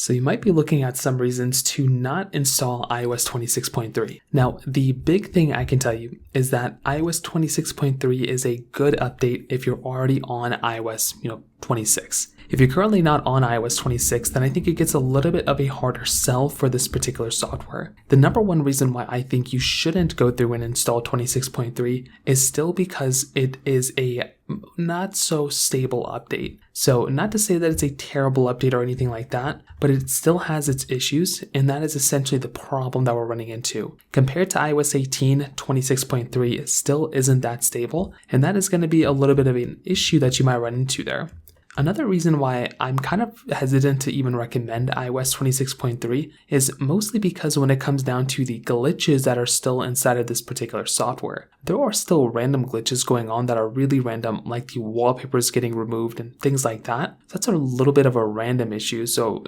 So you might be looking at some reasons to not install iOS 26.3. Now, the big thing I can tell you is that iOS 26.3 is a good update if you're already on iOS, 26. If you're currently not on iOS 26, then I think it gets a little bit of a harder sell for this particular software. The number one reason why I think you shouldn't go through and install 26.3 is still because it is a not so stable update. So not to say that it's a terrible update or anything like that, but it still has its issues, and that is essentially the problem that we're running into. Compared to iOS 18, 26.3 still isn't that stable, and that is going to be a little bit of an issue that you might run into there. Another reason why I'm kind of hesitant to even recommend iOS 26.3 is mostly because when it comes down to the glitches that are still inside of this particular software, there are still random glitches going on that are really random, like the wallpapers getting removed and things like that. That's a little bit of a random issue. So,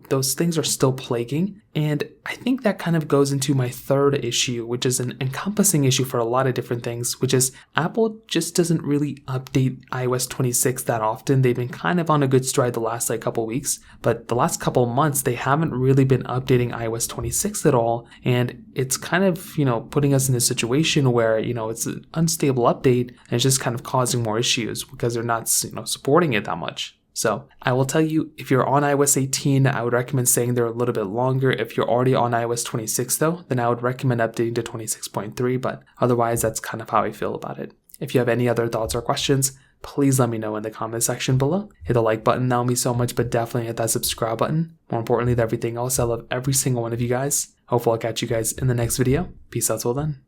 those things are still plaguing. And I think that kind of goes into my third issue, which is an encompassing issue for a lot of different things, which is Apple just doesn't really update iOS 26 that often. They've been kind of on a good stride the last couple weeks, but the last couple months, they haven't really been updating iOS 26 at all. And it's kind of, putting us in a situation where, it's an unstable update and it's just kind of causing more issues because they're not, supporting it that much. So I will tell you, if you're on iOS 18, I would recommend staying there a little bit longer. If you're already on iOS 26 though, then I would recommend updating to 26.3, but otherwise that's kind of how I feel about it. If you have any other thoughts or questions, please let me know in the comment section below. Hit the like button, that would mean so much, but definitely hit that subscribe button. More importantly than everything else, I love every single one of you guys. Hopefully I'll catch you guys in the next video. Peace out till then.